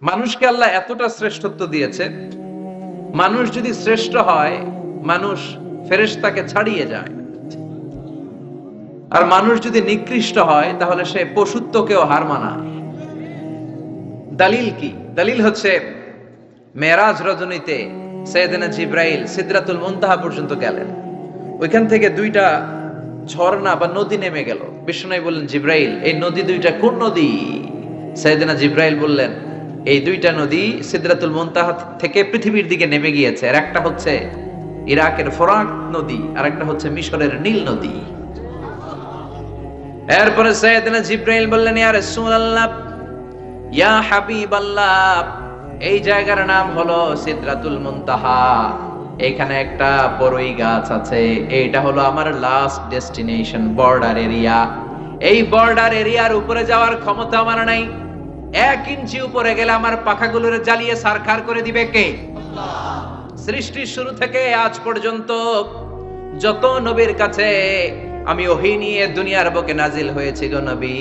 মানুষকে আল্লাহ এতটা শ্রেষ্ঠত্ব দিয়েছে, মানুষ যদি শ্রেষ্ঠ হয় মানুষ ফেরেশতাকে ছাড়িয়ে যায়, আর মানুষ যদি নিকৃষ্ট হয় তাহলে সে পশুত্বকেও হার মানায়। দলিল কি? দলিল হচ্ছে মেরাজ রজনীতে সাইয়েদনা জিবরাইল সিদরাতুল মুনতাহা পর্যন্ত গেলেন, ওইখান থেকে দুইটা ঝর্ণা বা নদী নেমে গেল। বিষ্ণু বললেন, জিবরাইল এই নদী দুইটা কোন নদী? সাইয়েদনা জিবরাইল বললেন, এই দুইটা নদী সিদরাতুল মুনতাহা থেকে পৃথিবীর দিকে নেমে গিয়েছে, আর একটা হচ্ছে ইরাকের ফোরাত নদী, আর একটা হচ্ছে মিশরের নীল নদী। এরপরে সাইয়েদনা জিবরাইল বললেন, ইয়া রাসূলুল্লাহ, ইয়া হাবিবাল্লাহ, এই জায়গার নাম হলো সিদরাতুল মুনতাহা, এখানে একটা বড়ই গাছ আছে, এইটা হলো আমার লাস্ট ডেস্টিনেশন, বর্ডার এরিয়া। এই বর্ডার এরিয়ার উপরে যাওয়ার ক্ষমতা আমার নাই। 1 ইঞ্চি উপরে গেলে আমার পাখাগুলোরে জ্বালিয়ে সারখার করে দিবে কে? আল্লাহ। সৃষ্টির শুরু থেকে আজ পর্যন্ত যত নবীর কাছে আমি ওহী নিয়ে দুনিয়ার বুকে নাজিল হয়েছি গো নবী,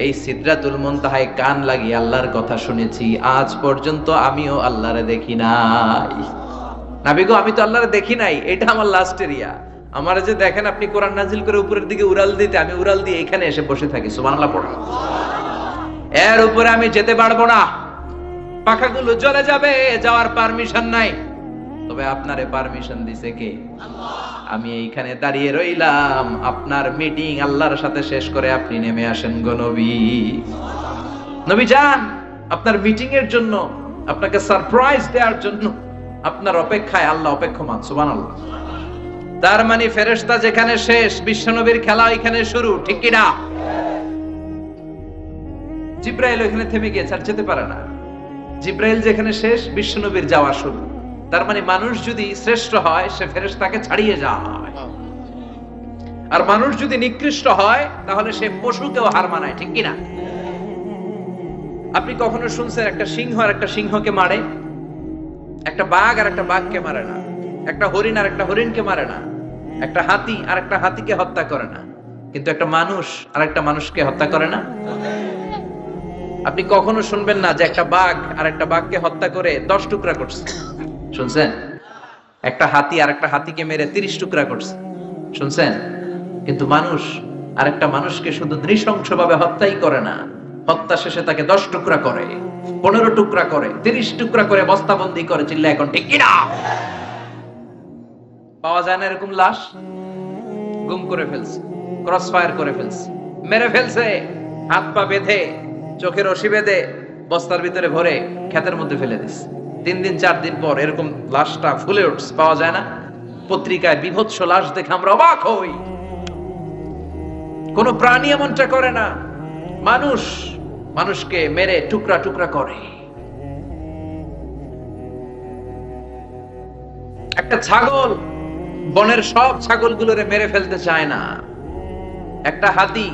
এই সিদরাতুল মুনতাহায় কান লাগিয়ে আল্লাহর কথা শুনেছি, আজ পর্যন্ত আমিও আল্লাহরে দেখি নাই। নবী গো, আমি তো আল্লাহরে দেখি নাই, এটা আমার লাস্ট এরিয়া। আমার যে দেখেন আপনি কোরআন নাজিল করে উপরের দিকে উড়াল দিতে, আমি উড়াল দিয়ে এখানে এসে বসে থাকি, সুবহানাল্লাহ পড়ো। এর উপরে আমি যেতে পারবো না, পাখাগুলো জ্বলে যাবে, যাওয়ার পারমিশন নাই। তবে আপনারে পারমিশন দিছে কে? আল্লাহ। আমি এইখানে দাঁড়িয়ে রইলাম, আপনার মিটিং আল্লাহর সাথে শেষ করে আপনি নেমে আসেন গো নবী। নবী যান, আপনার মিটিং এর জন্য, আপনাকে সারপ্রাইজ দেওয়ার জন্য আপনার অপেক্ষায় আল্লাহ অপেক্ষমান, সুবহানাল্লাহ। তার মানে ফেরেশতা যেখানে শেষ, বিশ্বনবীর খেলা এখানে শুরু, ঠিক কি না? জিবরাইল ওখানে থেমে গিয়েছে, আর যেতে পারে না। জিবরাইল যেখানে শেষ, বিশ্বনবীর যাওয়া শুরু। তার মানে মানুষ যদি শ্রেষ্ঠ হয় সে ফেরেশতাকে ছাড়িয়ে যায়, আর মানুষ যদি নিকৃষ্ট হয় তাহলে সে পশুকেও হার মানায়, ঠিক কি না? আপনি কখনো শুনছেন একটা সিংহ আর একটা সিংহকে মারে? একটা বাঘ আর একটা বাঘকে মারে না, একটা হরিণ আর একটা হরিণকে মারে না, একটা হাতি আর একটা হাতিকে হত্যা করে না, কিন্তু একটা মানুষ আর একটা মানুষকে হত্যা করে না। আপনি কখনো শুনবেন না যে একটা বাঘ আর একটা বাঘকে হত্যা করে 10 টুকরা করছে? শুনছেন? একটা হাতি আর একটা হাতিকে মেরে 30 টুকরা করছে, শুনছেন? কিন্তু মানুষ আর একটা মানুষকে শুধু নৃশংসভাবে হত্যাই করে না, হত্যা শেষে তাকে 10 টুকরা করে, 15 টুকরা করে, 30 টুকরা করে বস্তাবন্দি করে। চিল্লা এখন ঠিক কিনা? পাওয়া যায় না এরকম লাশ? গুম করে ফেলছে, ক্রস ফায়ার করে ফেলছে, মেরে ফেলছে, হাত পা বেঁধে, চোখের রশি বেঁধে বস্তার ভিতরে ভরে ক্ষেতের মধ্যে ফেলে দিছে। 3 দিন 4 দিন পর এরকম লাশটা ফুলে উঠছে, পাওয়া যায় না? পত্রিকায় বিভৎস লাশ দেখে আমরা অবাক হই। কোন প্রাণী এমনটা করে না, মানুষ মানুষকে মেরে টুকরা টুকরা করে। একটা ছাগল বনের সব ছাগলগুলোরে মেরে ফেলতে চায় না, একটা হাতি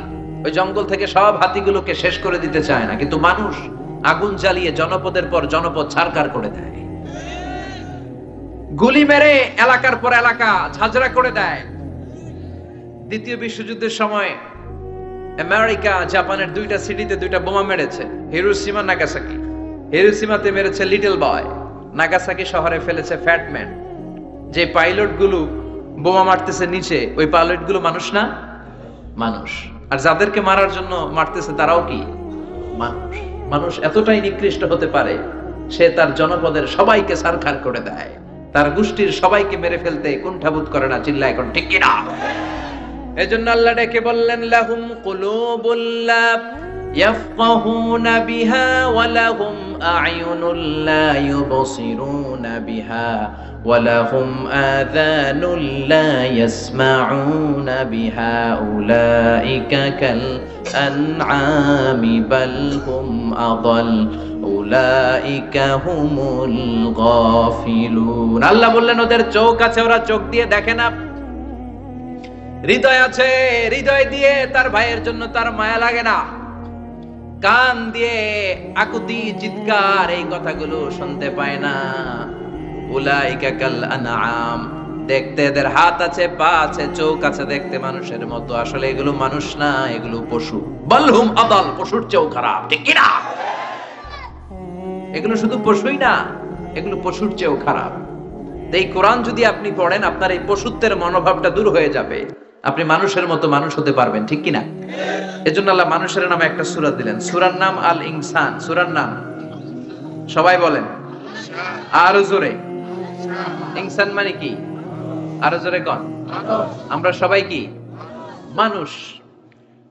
ওই জঙ্গল থেকে সব হাতিগুলোকে শেষ করে দিতে চায় না, কিন্তু মানুষ আগুন জ্বালিয়ে জনপদের পর জনপদ ছারখার করে দেয়, গুলি মেরে এলাকার পর এলাকা ঝাঁঝরা করে দেয়। দ্বিতীয় বিশ্বযুদ্ধের সময় আমেরিকা জাপানের 2টা সিটিতে 2টা বোমা মেরেছে, হিরোশিমা নাগাসাকি। হিরোশিমাতে মেরেছে লিটল বয়, নাগাসাকি শহরে ফেলেছে ফ্যাটম্যান। যে পাইলট গুলো বোমা মারতেছে নিচে, ওই পাইলট গুলো মানুষ না? মানুষ। আর যাদেরকে মারার জন্য মারতেছে তারাও কি মানুষ? মানুষ এতটাই নিকৃষ্ট হতে পারে, সে তার জনপদের সবাইকে ছারখার করে দেয়, তার গোষ্ঠীর সবাইকে মেরে ফেলতে কুণ্ঠাবোধ করে না। চিল্লা এখন ঠিক কিনা? এজন্য আল্লাহ ডেকে বললেন, লাহুম কুলুবুল লা ইয়াফকাহুনা বিহা ওয়া লাহুম আ'য়ুনুল লা ইউবসিরুনা বিহা ওয়া লাহুম আযানুল লা ইয়াসমাউনা বিহা উলাইকা কাল আনআমি বাল হুম আযাল উলাইকা হুমুল গাফিলুন। আল্লাহ বললেন ওদের চোখ আছে, ওরা চোখ দিয়ে দেখে না, হৃদয় আছে, হৃদয় দিয়ে তার ভাইয়ের জন্য তার মায়া লাগে না, কান দিয়ে আকুতি চিৎকার এই কথাগুলো শুনতে পায় না। উলাইকা কাল আনআম, দেখতে এদের হাত আছে, পা আছে, চোখ আছে, দেখতে মানুষের মতো, আসলে এগুলো মানুষ না, এগুলো পশু। বালহুম আদাল, পশুর চেয়েও খারাপ, ঠিক কি না? এগুলো শুধু পশুই না, এগুলো পশুর চেয়েও খারাপ। এই কোরআন যদি আপনি পড়েন, আপনার এই পশুত্বের মনোভাবটা দূর হয়ে যাবে, আপনি মানুষের মতো মানুষ হতে পারবেন, ঠিক কিনা? এজন্য আল্লাহ মানুষের নামে একটা সূরা দিলেন, সূরার নাম আল ইনসান। সূরার নাম সবাই বলেন আরো জোরে। ইনসান মানে কি? আরো জোরে কোন? আমরা সবাই কি? মানুষ।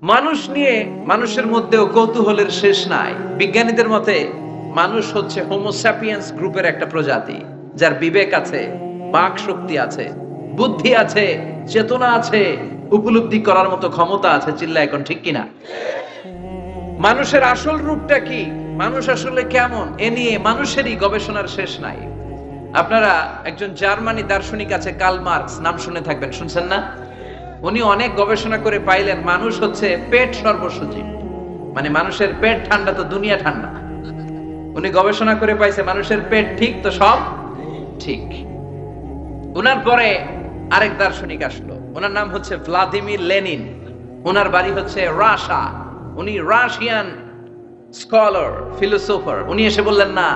মানুষ নিয়ে মানুষের মধ্যেও কৌতূহলের শেষ নাই। বিজ্ঞানীদের মতে মানুষ হচ্ছে হোমো স্যাপিয়েন্স গ্রুপের একটা প্রজাতি, যার বিবেক আছে, বাক শক্তি আছে, বুদ্ধি আছে, চেতনা আছে, উপলব্ধি করার মতো ক্ষমতা আছে। চিল্লা এখন ঠিক কিনা? মানুষের আসল রূপটা কি, মানুষ আসলে কেমন, এ নিয়ে মানুষেরই গবেষণার শেষ নাই। আপনারা একজন জার্মানি দার্শনিক আছে কার্ল মার্কস, নাম শুনে থাকবেন, শুনছেন না? উনি অনেক গবেষণা করে পাইলেন মানুষ হচ্ছে পেট সর্বস্ব জীব, মানে মানুষের পেট ঠান্ডা তো দুনিয়া ঠান্ডা। উনি গবেষণা করে পাইছে মানুষের পেট ঠিক তো সব ঠিক। উনার পরে আরেক দার্শনিক আসলো, ওনার নাম হচ্ছে ভ্লাদিমির লেনিন। ওনার বাড়ি হচ্ছে রাশিয়া, উনি রাশিয়ান স্কলার, ফিলোসোফার। উনি এসে বললেন না,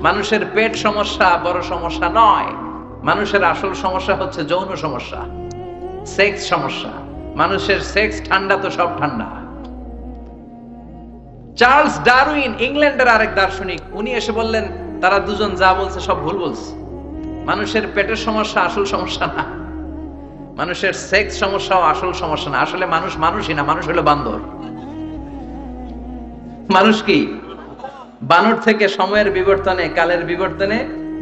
মানুষের পেট সমস্যা বড় সমস্যা নয়, মানুষের আসল সমস্যা হচ্ছে যৌন সমস্যা, সেক্স সমস্যা। মানুষের সেক্স ঠান্ডা তো সব ঠান্ডা। চার্লস ডারউইন, ইংল্যান্ডের আরেক দার্শনিক, উনি এসে বললেন তারা দুজন যা বলছে সব ভুল বলছে, মানুষের পেটের সমস্যা আসল সমস্যা না, মানুষের সেক্স সমস্যাও আসল সমস্যা না। আসলে মানুষ মানুষই না, মানুষ হলো বান্দর। মানুষ কি? বানর থেকে সময়ের বিবর্তনে, কালের বিবর্তনে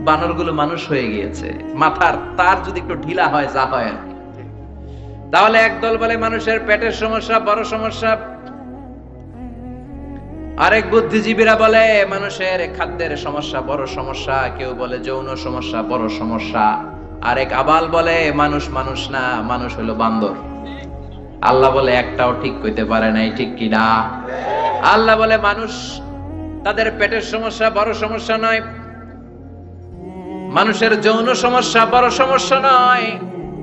বানরগুলো মানুষ হয়ে গিয়েছে। মাথার তার যদি একটু ঢিলা হয়, যা হয় আর কি। তাহলে একদল বলে মানুষের পেটের সমস্যা বড় সমস্যা, আরেক বুদ্ধিজীবীরা বলে মানুষের খাদ্যের সমস্যা বড় সমস্যা, কেউ বলে যৌন সমস্যা বড় সমস্যা, আরেক আবাল বলে মানুষ মানুষ না, মানুষ হলো বান্দর। আল্লাহ বলে একটাও ঠিক কইতে পারে নাই, ঠিক কিনা? আল্লাহ বলে মানুষ তাদের পেটের সমস্যা বড় সমস্যা নয়, মানুষের যৌন সমস্যা বড় সমস্যা নয়,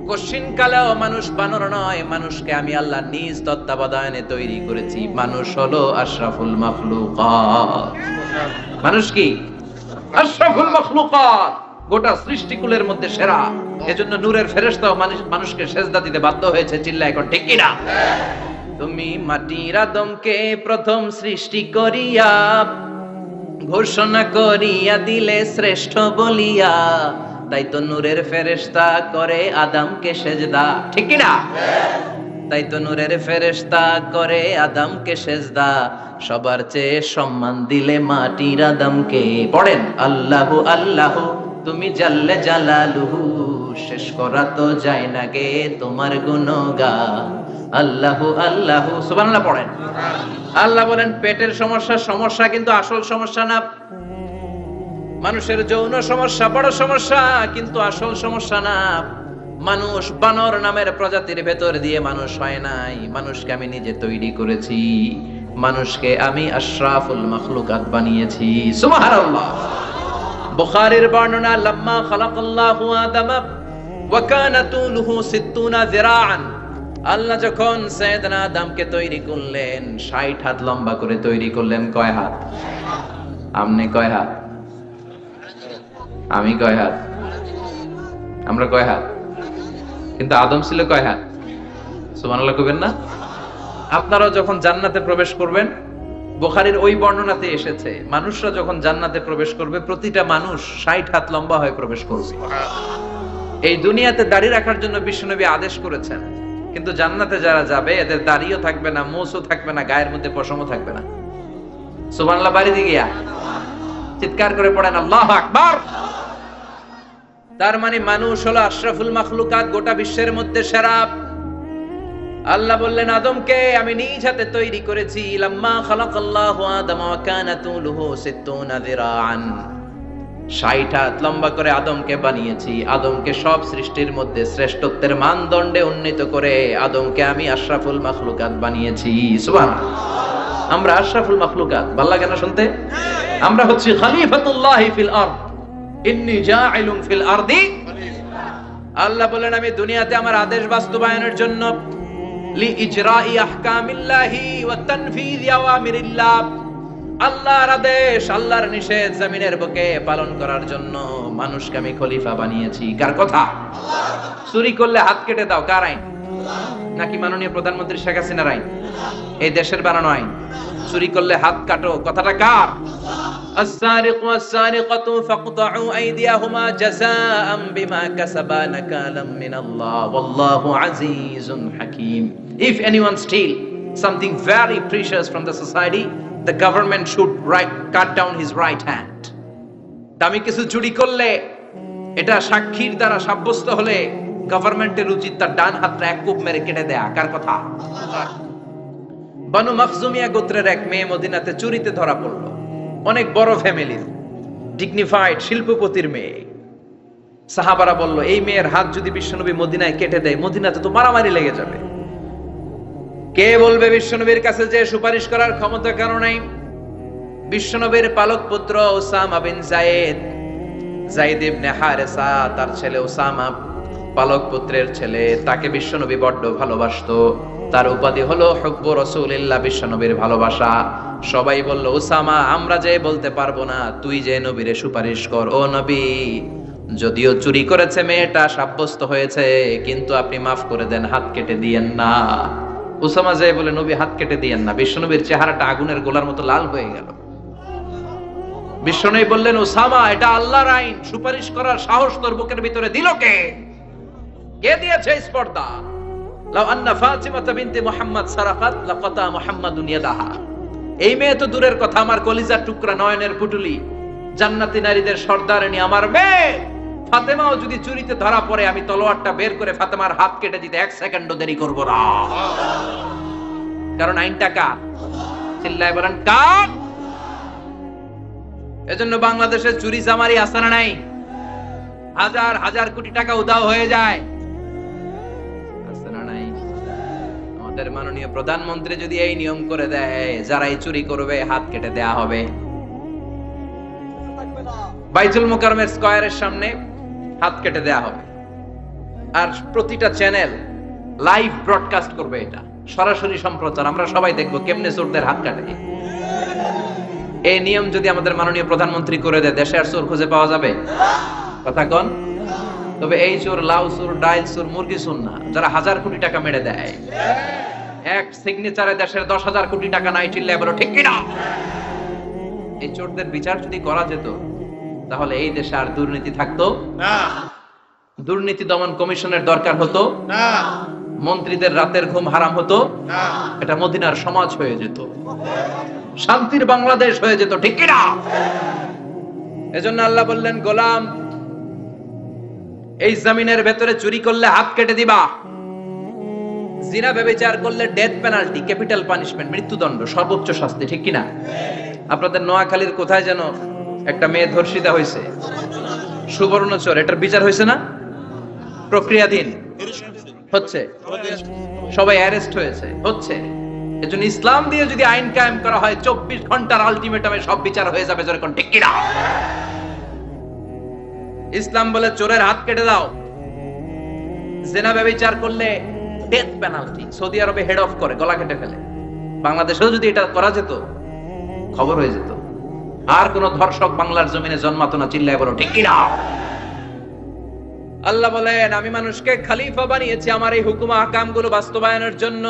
কশিন কালেও মানুষ বানর নয়। মানুষকে আমি আল্লাহ নিজ তত্ত্বাবধানে তৈরি করেছি। মানুষ হলো আশরাফুল মাখলুকাত। মানুষ কি? আশরাফুল মাখলুকাত, গোটা সৃষ্টিকুলের মধ্যে সেরা। এজন্য নূরের ফেরেশতাও মানুষকে সেজদা দিতে বাধ্য হয়েছে। চিল্লা এখন ঠিক কিনা? তুমি মাটির আদমকে প্রথম সৃষ্টি করিয়া ঘোষণা করিয়া দিলে শ্রেষ্ঠ বলিয়া, তাই তো নূরের ফেরেশতা করে আদমকে সেজদা, ঠিক কি না? তাই তো নূরের ফেরেশতা করে আদমকে সেজদা, সবার চেয়ে সম্মান দিলে মাটির আদমকে। পড়েন আল্লাহু আল্লাহু তুমি জাল্লে জালালুহু, শেষ করা তো যায় না গে তোমার গুণগান। আল্লাহু আল্লাহু সুবহানাল্লাহ পড়েন। আল্লাহ বলেন পেটের সমস্যা সমস্যা, কিন্তু আসল সমস্যা না। মানুষের যৌন সমস্যা বড় সমস্যা, কিন্তু আসল সমস্যা না। মানুষ বানর নামের প্রজাতির ভেতর দিয়ে মানুষ হয় নাই, মানুষকে আমি নিজে তৈরি করেছি। মানুষকে আমি আশরাফুল মাখলুকাত বানিয়েছি। সুবহানাল্লাহ। বুখারীর বর্ণনা, লাম্মা খালাকাল্লাহু আদামা ওয়া কানা তুলুহু 60 যিরাআন। আল্লাহ যখন সাইয়েদনা আদমকে তৈরি করলেন 60 হাত লম্বা করে তৈরি করলেন। কয় হাত? আপনি কয় হাত? আমি কয় হাত? আমরা কয় হাত? কিন্তু আদম ছিল কয় হাত? সুবহানাল্লাহ কইবেন না? আপনারাও যখন জান্নাতে প্রবেশ করবেন, বুখারীর ওই বর্ণনাতে এসেছে মানুষরা যখন জান্নাতে প্রবেশ করবে প্রতিটা মানুষ 60 হাত লম্বা হয়ে প্রবেশ করবে। এই দুনিয়াতে দাড়ি রাখার জন্য বিশ্বনবী আদেশ করেছেন, কিন্তু জান্নাতে যারা যাবে এদের দাড়িও থাকবে না, মোছও থাকবে না, গায়ের মধ্যে পশমও থাকবে না। সুবহানাল্লাহ বাড়ি দিয়ে গিয়া চিৎকার করে পড়েন আল্লাহু আকবার। তার মানে মানুষ হলো আশরাফুল মাখলুকাত, গোটা বিশ্বের মধ্যে সেরা। আল্লাহ বললেন আদমকে আমি নিজ হাতে তৈরি করেছি। লাম্মা খালাকাল্লাহু আদামা ওয়া কানা তুলুহু 60 যিরাআন, 60 হাত লম্বা করে আদমকে বানিয়েছি। আদমকে সব সৃষ্টির মধ্যে শ্রেষ্ঠত্বের মানদণ্ডে উন্নীত করে আদমকে আমি আশরাফুল মাখলুকাত বানিয়েছি। সুবহানাল্লাহ। আমরা আশরাফুল মাখলুকাত, ভালো লাগে না শুনতে? আমরা হচ্ছি খলিফাতুল্লাহি ফিল আরদ, ইন্নী জাইলুন ফিল আরদি। আল্লাহ বলেন আমি দুনিয়াতে আমার আদেশ বাস্তবায়নের জন্য লিইজরাই আহকামিল্লাহি ওয়া তানফীযি আওয়ামিরিল্লাহ, আল্লাহর আদেশ আল্লাহর নিষেধ জমিনের বুকে পালন করার জন্য মানুষকে আমি খলিফা বানিয়েছি। কার কথা? চুরি করলে হাত কেটে দাও, কার আইন? নাকি মাননীয় প্রধানমন্ত্রী শেখ হাসিনার আইন? এই দেশের বানানো আইন। চুরি করলে হাত কাটো, কথাটা কার? السارق والسارقة فاقطعوا أيديهما جزاء بما كسبا نكالا من الله والله عزيز حكيم. If anyone steal something very precious from the society, the government should cut down his right hand. দামি কিছু চুরি করলে এটা সাক্ষীর দ্বারা সাব্যস্ত হলে গভর্নমেন্টের উচিত তার ডান হাতটা এক কোপ মেরে কেটে দেয়া। কার কথা? বানু মাখজুমিয়া গোত্রের এক মেয়ে মদিনাতে চুরিতে ধরা পড়লো। অনেক বড় ফ্যামিলির, ডিগনিফাইড শিল্পপতির মেয়ে। সাহাবারা বলল, এই মেয়ের হাত যদি বিশ্বনবী মদিনায় কেটে দেয়, মদিনাতে তো মারামারি লেগে যাবে। কে বলবে বিশ্বনবীর কাছে যে সুপারিশ করার ক্ষমতা কারো নাই? বিশ্বনবীর পালক পুত্র উসামা বিন যায়েদ, যায়েদ ইবনে হারেসা, তার ছেলে উসামা পালক পুত্রের ছেলে, তাকে বিশ্বনবী বড্ড ভালোবাসতো। তার উপাধি হলো হুব্বু রাসূলিল্লাহ, বিশ্বনবীর ভালোবাসা। সবাই বলল, উসামা আমরা যে বলতে পারবো না, তুই যে নবীরে সুপারিশ কর। ও নবী, যদিও চুরি করেছে মেয়েটা, সাব্যস্ত হয়েছে, কিন্তু আপনি মাফ করে দেন, হাত কেটে দিয়েন না। উসামা যে বলে, নবী হাত কেটে দিয়েন না। বিশ্বনবীর চেহারাটা আগুনের গোলার মতো লাল হয়ে গেল। বিশ্বনবী বললেন, উসামা এটা আল্লাহর আইন, সুপারিশ করার সাহস তোর বুকের ভিতরে দিল কে? কে দিয়েছে স্পর্ধা? লাউ আন্না ফাতিমা বিনতে মুহাম্মদ সারাকাত লাকাতা মুহাম্মাদুন ইয়াদাহা। এই মেয়ে তো দূরের কথা, আমার কলিজার টুকরা, নয়নের পুটুলি, জান্নাতি নারীদের সর্দারিনী আমার মেয়ে ফাতেমাও যদি চুরিতে ধরা পড়ে, আমি তলোয়ারটা বের করে ফাতেমার হাত কেটে দিতে এক সেকেন্ডও দেরি করব না। কারণ আইনটা কার? চিল্লায় বলেন কার? এজন্য বাংলাদেশের চুরি চামারি আসানা নাই, হাজার হাজার কোটি টাকা উধাও হয়ে যায়। আসানা নাই। আমাদের মাননীয় প্রধানমন্ত্রী যদি এই নিয়ম করে দেয়, যারাই চুরি করবে হাত কেটে দেয়া হবে। বাইতুল মুকাররমের স্কয়ারের সামনে হাত কেটে দেয়া হবে। আর প্রতিটা চ্যানেল লাইভ ব্রডকাস্ট করবে, এটা সরাসরি সম্প্রচার, আমরা সবাই দেখবো কেমনে চোরদের হাত কাটে। এই নিয়ম যদি আমাদের মাননীয় প্রধানমন্ত্রী করে দেয়, দেশে আর চোর খুঁজে পাওয়া যাবে? কথা কন। তবে এই চোর লাউ চোর, ডাইল চোর, মুরগি চোর না, যারা হাজার কোটি টাকা মেরে দেয়। এক সিগনেচারে দেশের 10,000 কোটি টাকা নাই, চিল্লায় বলো ঠিক কিনা? এই চোরদের বিচার যদি করা যেত, তাহলে এই দেশে আর দুর্নীতি থাকতো না। দুর্নীতি দমন কমিশনের দরকার হতো না। মন্ত্রীদের রাতের ঘুম হারাম হতো না। এটা মদিনার সমাজ হয়ে যেত, শান্তির বাংলাদেশ হয়ে যেত, ঠিক কিনা? এজন্য আল্লাহ বললেন, গোলাম এই জমিনের ভেতরে চুরি করলে হাত কেটে দিবা, জিনা ব্যভিচার করলে ডেথ পেনাল্টি, ক্যাপিটাল পানিশমেন্ট, মৃত্যুদণ্ড, সর্বোচ্চ শাস্তি, ঠিক কিনা? আপনাদের নোয়াখালীর কোথায় যেন একটা মেয়ে ধর্ষিতা হয়েছে, সুবর্ণচর, এটার বিচার হয়েছে না? প্রক্রিয়াধীন হচ্ছে, সবাই অ্যারেস্ট হয়েছে, হচ্ছে। এজন্য ইসলাম দিয়ে যদি আইন কায়েম করা হয়, 24 ঘন্টার আলটিমেটামে সব বিচার হয়ে যাবে, যেরকম ঠিক কিনা? ইসলাম বলে চোরের হাত কেটে দাও। জিনা ব্যভিচার করলে ডেথ পেনাল্টি, সৌদি আরবে হেড অফ করে, গলা কেটে ফেলে। বাংলাদেশেও যদি এটা করা যেত, খবর হয়ে যেত, আর কোন ধর্ষক বাংলার জমিনে জন্মাতো না, চিল্লায় বলো ঠিক কিনা? আল্লাহ বলেন, আমি মানুষকে খলিফা বানিয়েছি আমার এই হুকুম আহকাম গুলো বাস্তবায়নের জন্য।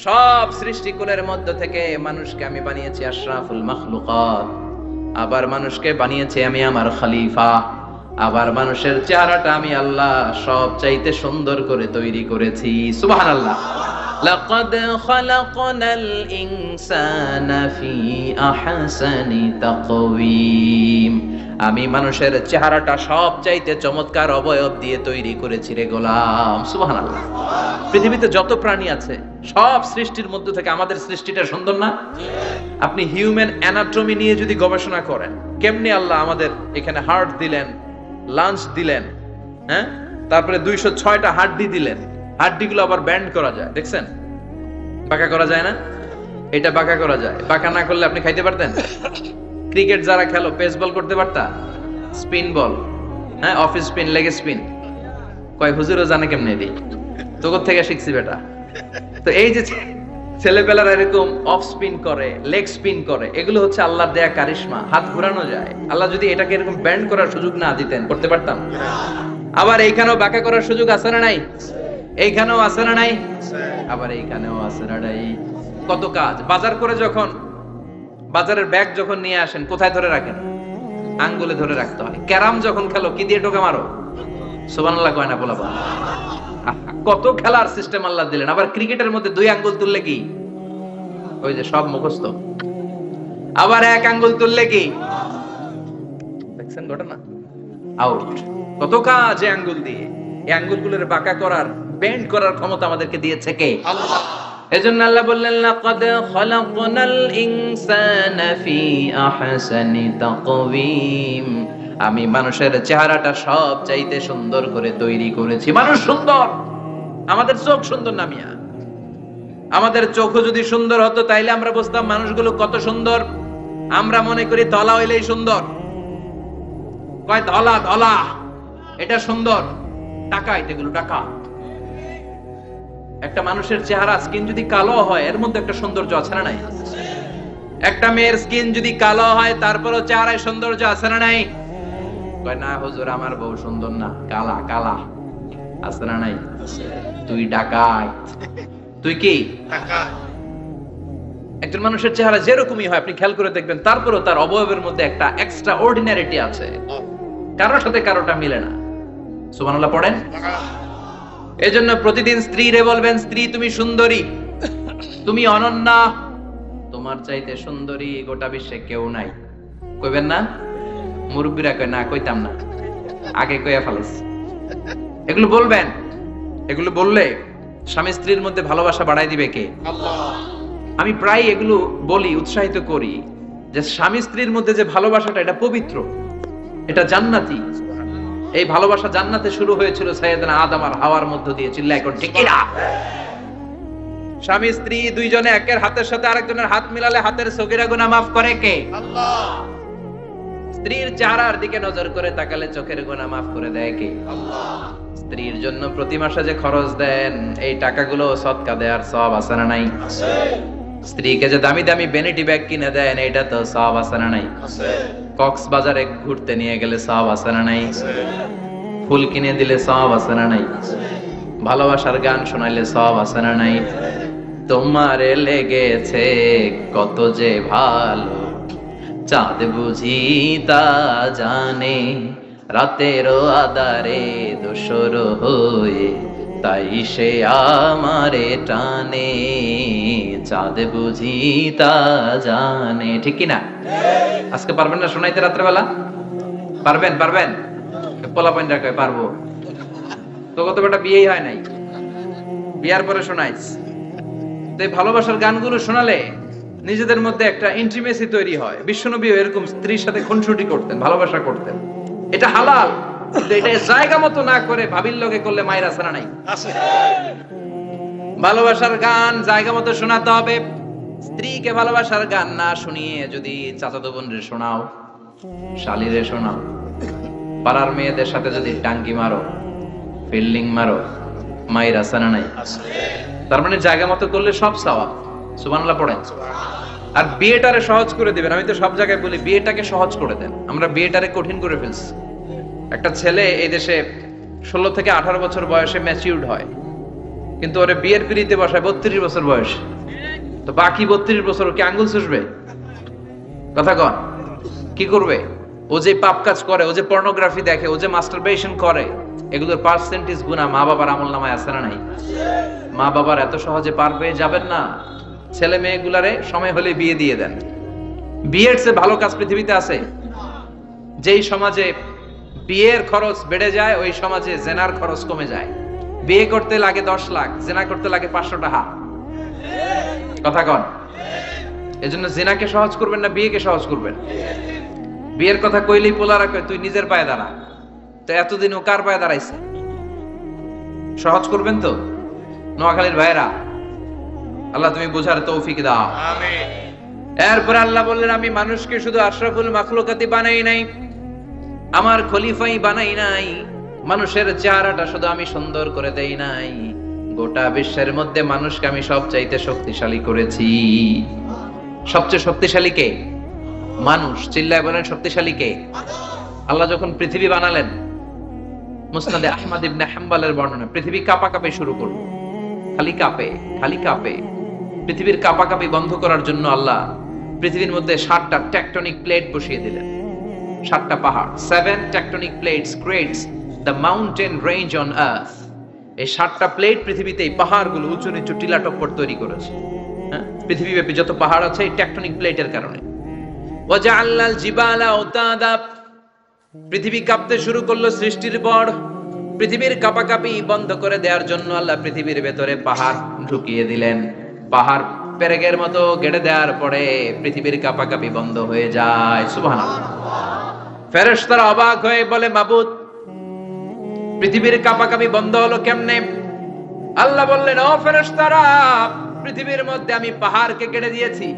সব সৃষ্টিকুলের মধ্য থেকে মানুষকে আমি বানিয়েছি আশরাফুল মাখলুকাত। আবার মানুষকে বানিয়েছি আমি আমার খলিফা। আবার মানুষের চেহারাটা আমি আল্লাহ সব চাইতে সুন্দর করে তৈরি করেছি। সুবহানাল্লাহ। লাকাদ খালাকনাল ইনসানা ফি আহসানি তাকওয়িম। আমি মানুষের চেহারাটা সব চাইতে চমৎকার অবয়ব দিয়ে তৈরি করেছি রে গোলাম। সুবহানাল্লাহ। পৃথিবীতে যত প্রাণী আছে সব সৃষ্টির মধ্য থেকে আমাদের সৃষ্টিটা সুন্দর না? আপনি হিউম্যান অ্যানাটমি নিয়ে যদি গবেষণা করেন, কেমনে আল্লাহ আমাদের এখানে হার্ট দিলেন, লাঞ্চ দিলেন, হ্যাঁ, তারপরে 206টা হাড্ডি দিলেন, হাড্ডিগুলো আবার ব্যান্ড করা যায়, দেখছেন? বাঁকা করা যায় না? এটা বাঁকা করা যায়। বাঁকা না করলে আপনি খাইতে পারতেন? ক্রিকেট যারা খেলো, পেস বল করতে পারতা? স্পিন বল, হ্যাঁ, অফিস স্পিন, লেগ স্পিন, কয় হুজুরও জানে কেমনে দিই, তোর থেকে শিখছি বেটা। তো এই যে ছেলেবেলার এরকম অফ স্পিন করে, লেগ স্পিন করে, এগুলো হচ্ছে আল্লাহর দেয়া কারিশমা। হাত ঘোরানো যায়। আল্লাহ যদি এটাকে এরকম ব্যান্ড করার সুযোগ না দিতেন, করতে পারতাম? আবার এইখানেও বাঁকা করার সুযোগ আছে না নাই? এইখানেও আছে না নাই? আবার এইখানেও আছে না নাই? কত কাজ। বাজার করে যখন বাজারের ব্যাগ যখন নিয়ে আসেন, কোথায় ধরে রাখেন? আঙ্গুলে ধরে রাখতে হয়। ক্যারাম যখন খেলো, কি দিয়ে টোকা মারো? সুবহানাল্লাহ কয় না বলা? কত খেলার সিস্টেম আল্লাহ দিলেন। আবার ক্রিকেটের মধ্যে 2 আঙ্গুল তুললে কি? ওই যে সব মুখস্থ। আবার 1 আঙ্গুল তুললে কি? দেখছেন ঘটনা? আউট। কত কাজ এই আঙ্গুল দিয়ে। এই আঙ্গুলগুলোর বাঁকা করার, বেন্ড করার ক্ষমতা আমাদেরকে দিয়েছে কে? আল্লাহ। এজন্য আল্লাহ বললেন, লাকাদ খালাকনাল ইনসানা ফি আহসানি তাকওয়িম। আমি মানুষের চেহারাটা সব চাইতে সুন্দর করে তৈরি করেছি। মানুষ সুন্দর, আমাদের চোখ সুন্দর না মিয়া? আমাদের চোখও যদি সুন্দর হতো তাইলে আমরা বুঝতাম মানুষগুলো কত সুন্দর। আমরা মনে করি ধলা হইলেই সুন্দর। কয় ধলা ধলা, এটা সুন্দর। টাকা, এগুলো টাকা। একটা মানুষের চেহারা, স্কিন যদি কালো হয়, এর মধ্যে একটা সৌন্দর্য আছে না নাই? একটা মেয়ের স্কিন যদি কালো হয়, তারপরও চেহারায় সৌন্দর্য আছে না নাই? কয় না হুজুর, আমার বউ সুন্দর না, কালা কালা। আছে না নাই? তুই ডাকাত। তুই কি? একজন মানুষের চেহারা যেরকমই হয়, আপনি খেয়াল করে দেখবেন, তারপরও তার অবয়বের মধ্যে একটা এক্সট্রা অর্ডিনারিটি আছে। কারোর সাথে কারোটা মিলে না। সুবহানাল্লাহ পড়েন। এজন্য প্রতিদিন স্ত্রীরে বলবেন, স্ত্রী তুমি সুন্দরী, তুমি অনন্যা, তোমার চাইতে সুন্দরী গোটা বিশ্বে কেউ নাই। কইবেন না? মুরব্বীরা কয় না, কইতাম না, আগে কইয়া ফেলেছি। এগুলো বলবেন। এগুলো বললে স্বামী স্ত্রীর মধ্যে ভালোবাসা বাড়াই দিবে কে? আল্লাহ। আমি প্রায় এগুলো বলি, উৎসাহিত করি যে স্বামী স্ত্রীর মধ্যে যে ভালোবাসাটা, এটা পবিত্র, এটা জান্নাতি। এই ভালোবাসা জান্নাতে শুরু হয়েছিল সাইয়েদনা আদম আর হাওয়ার মধ্য দিয়ে। চিল্লায় কোন ঠিক না? স্বামী স্ত্রী দুইজনে একের হাতের সাথে আরেকজনের হাত মিলালে হাতের সগীরা গুনাহ maaf করে কে? আল্লাহ। স্ত্রীর চেহারার দিকে নজর করে তাকালে চোখের গুনাহ maaf করে দেয় কে? আল্লাহ। স্ত্রীর জন্য প্রতি মাসে যে খরচ দেন, এই টাকাগুলো সদকা দেওয়ার সওয়াব আছে না নাই? আছে। স্ত্রীকে যে দামি দামি ভ্যানিটি ব্যাগ কিনে দেন, এটা তো সওয়াব আছে না নাই? আছে। কক্সবাজারে ঘুরতে নিয়ে গেলে সওয়াব আছে না নাই? আছে। ফুল কিনে দিলে সওয়াব আছে না নাই? আছে। ভালোবাসার গান শোনাইলে সওয়াব আছে না নাই? তোমারে লেগেছে কত যে ভালো, চাঁদ বুঝি তা জানে, রাতের আধারে দোসর হয়ে তাই সে আমারে টানে, চাঁদ বুঝি তা জানে। ঠিক কি না? আজকে পারবেন না শোনাইতে রাত্রেবেলা? পারবেন? পারবেন? পোলাপাইন কয় পারবো। তো কত বেটা বিয়েই হয় নাই, বিয়ার পরে শোনাইস। তো এই ভালোবাসার গানগুলো শোনালে নিজেদের মধ্যে একটা ইন্টিমেসি তৈরি হয়। বিশ্বনবীও এরকম স্ত্রীর সাথে খুনসুটি করতেন, ভালোবাসা করতেন। এটা হালাল, কিন্তু এটা জায়গা মতো না করে ভাবির লগে করলে মায়ের আছে না নাই? ভালোবাসার গান জায়গা মতো শোনাতে হবে। স্ত্রীকে ভালোবাসার গান না শুনিয়ে যদি চাচাতো বোনরে শোনাও, শালীরে শোনাও, পাড়ার মেয়েদের সাথে যদি টাঙ্কি মারো, ফিল্ডিং মারো, মায়ের আছে না নাই? তার মানে জায়গা মতো করলে সব সওয়াব। সুবহানাল্লাহ পড়েন। আর বিয়েটারে সহজ করে দিবেন। আমি তো সব জায়গায় বলি, বিয়েটাকে সহজ করে দেন। আমরা বিয়েটারে কঠিন করে ফেলছি। একটা ছেলে এই দেশে 16 থেকে 18 বছর বয়সে ম্যাচিউরড হয়, কিন্তু ওরে বিয়ের পিড়িতে বসায় 32 বছর বয়স। তো বাকি 32 বছর কি আঙ্গুল চুষবে? কথা কন, কি করবে? ও যে পাপ কাজ করে, ও যে পর্নোগ্রাফি দেখে, ও যে মাস্টারবেশন করে, এগুলোর পার্সেন্টেজ গুনাহ মা বাবার আমলনামায় আছে না নাই? মা বাবার এত সহজে পার পেয়ে যাবেন না। ছেলে মেয়েগুলারে সময় হলে বিয়ে দিয়ে দেন। বিয়ের চেয়ে ভালো কাজ পৃথিবীতে আছে? যেই সমাজে বিয়ের খরচ বেড়ে যায়, ওই সমাজে জেনার খরচ কমে যায়। বিয়ে করতে লাগে 10 লাখ, জেনা করতে লাগে 500 টাকা। কথা কন। এজন্য জেনাকে সহজ করবেন না, বিয়েকে সহজ করবেন? বিয়ের কথা কইলেই পোলারা কয় তুই নিজের পায়ে দাঁড়া। তো এতদিন ও কার পায়ে দাঁড়াইছে? সহজ করবেন তো? নোয়াখালীর ভাইরা, আল্লাহ তুমি বোঝার তৌফিক দাও। আমিন। এরপর আল্লাহ বললেন, আমি মানুষকে শুধু আশরাফুল মাখলুকাতি বানাই নাই, আমার খলিফাই বানাই নাই। মানুষের চেহারাটা শুধু আমি সুন্দর করে দেই নাই, গোটা বিশ্বের মধ্যে মানুষকে আমি সবচাইতে শক্তিশালী করেছি। সবচেয়ে শক্তিশালী কে? মানুষ। চিল্লায় বলেন শক্তিশালী কে? আল্লাহ যখন পৃথিবী বানালেন, মুসনাদে আহমদ ইবনে হাম্বলের বর্ণনা, পৃথিবী কাঁপাকাঁপি শুরু করলো, খালি কাঁপে খালি কাঁপে। পৃথিবীর কাঁপাকাঁপি বন্ধ করার জন্য আল্লাহ পৃথিবীর মধ্যে 7টা টেকটনিক প্লেট বসিয়ে দিলেন। 7টা পাহাড়, 7 tectonic plates creates the mountain range on earth. এই 7টা প্লেট পৃথিবীতে এই পাহাড়গুলো উঁচু নিচু টিলা টপ্পর তৈরি করেছে। পৃথিবীব্যাপী যত পাহাড় আছে এই টেকটনিক প্লেটের কারণে। ওয়াজআলনাল জিবালা আওতাদা, পৃথিবী কাঁপতে শুরু করলো সৃষ্টির পর। পৃথিবীর কাঁপাকাঁপি বন্ধ করে দেওয়ার জন্য আল্লাহ পৃথিবীর ভেতরে পাহাড় ঢুকিয়ে দিলেন। পাহাড় পেরেকের মতো গেড়ে দেওয়ার পরে পৃথিবীর কাঁপাকাঁপি বন্ধ হয়ে যায়। সুবহানাল্লাহ। ফেরেশতারা অবাক হয়ে বলে, মাবুদ, পৃথিবীর কাঁপাকাঁপি বন্ধ হলো কেমনে? আল্লাহ বললেন, ও ফেরেশতারা, পৃথিবীর মধ্যে আমি পাহাড়কে গেড়ে দিয়েছি।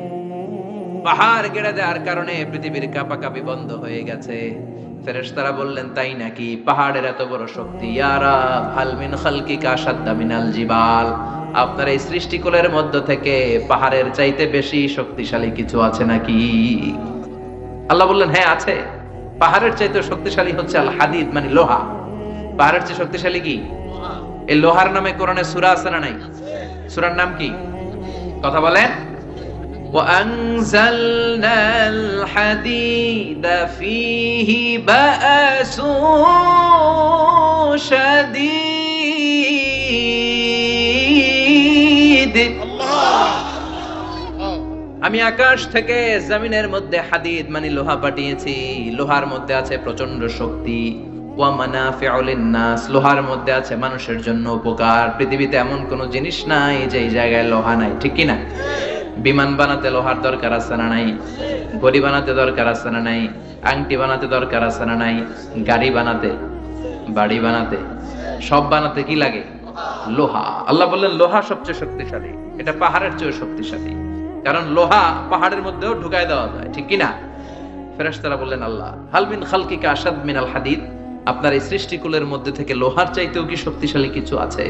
পাহাড় গেড়ে দেওয়ার কারণে পৃথিবীর কাঁপাকাঁপি বন্ধ হয়ে গেছে। ফেরেশতারা বললেন, তাই নাকি? পাহাড়ের এত বড় শক্তি। ইয়া রাব, হাল মিন খালকিকা আশাদ্দা মিনাল জিবাল, আপনার এই সৃষ্টিকুলের মধ্য থেকে পাহাড়ের চাইতে বেশি শক্তিশালী কিছু আছে নাকি? আল্লাহ বললেন, হ্যাঁ আছে। পাহাড়ের চাইতে শক্তিশালী হচ্ছে আল হাদিদ, মানে লোহা। পাহাড়ের চেয়ে শক্তিশালী কি? এই লোহার নামে কোরআনে সূরা আছে না নাই? সূরার নাম কি? কথা বলেন। وأنزلنا الحديد فيه بأس شديد। আমি আকাশ থেকে জমিনের মধ্যে হাদিদ মানে লোহা পাঠিয়েছি। লোহার মধ্যে আছে প্রচন্ড শক্তি। ওয়া মানাফিউ লিন-নাস, লোহার মধ্যে আছে মানুষের জন্য উপকার। পৃথিবীতে এমন কোন জিনিস নাই যে এই জায়গায় লোহা নাই, ঠিক কি না? বিমান বানাতে লোহার দরকার আছে না নাই? ঘড়ি বানাতে দরকার আছে না নাই? আংটি বানাতে দরকার আছে না নাই? গাড়ি বানাতে, বাড়ি বানাতে, সব বানাতে কি লাগে? লোহা। আল্লাহ বললেন লোহা সবচেয়ে শক্তিশালী। এটা পাহাড়ের চেয়ে শক্তিশালী, কারণ লোহা পাহাড়ের মধ্যেও ঢুকায় দেওয়া যায়, ঠিক কি না? ফেরেশতারা বললেন, আল্লাহ, হাল মিন খালকিকা আশাদ মিনাল হাদিদ, আপনার এই সৃষ্টিকুলের মধ্যে থেকে লোহার চাইতেও কি শক্তিশালী কিছু আছে?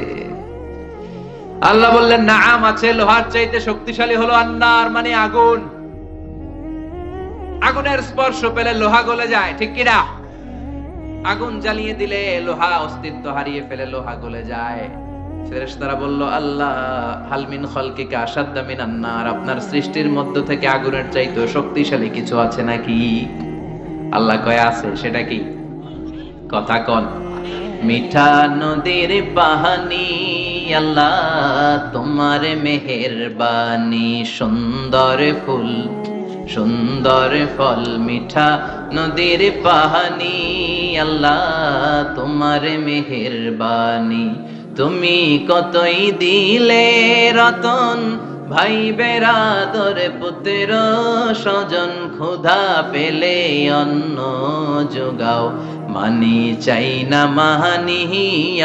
আল্লাহ বললেন, নাআম আছে। লোহার চাইতে শক্তিশালী হলো আন্নার, মানে আগুন। আগুনের স্পর্শ পেলে লোহা গলে যায়, ঠিক কি না? আগুন জ্বালিয়ে দিলে লোহা অস্তিত্ব হারিয়ে ফেলে, লোহা গলে যায়। ফেরেশতারা বলল, আল্লাহ, হাল মিন খালকিকা আশাদ্দা মিনান নার, আপনার সৃষ্টির মধ্য থেকে আগুনের চাইতেও শক্তিশালী কিছু আছে নাকি? আল্লাহ কয় আছে। সেটা কি? কথা কন। মিঠা নদীর পানি, আল্লাহ তোমার মেহেরবানি, সুন্দর ফুল সুন্দর ফল, মিঠা নদীর পানি, আল্লাহ তোমার মেহেরবানি। তুমি কতই দিলে রতন, ভাই বেরাদর পুত্র স্বজন, ক্ষুধা পেলে অন্ন যোগাও, মানি চাই না মানি,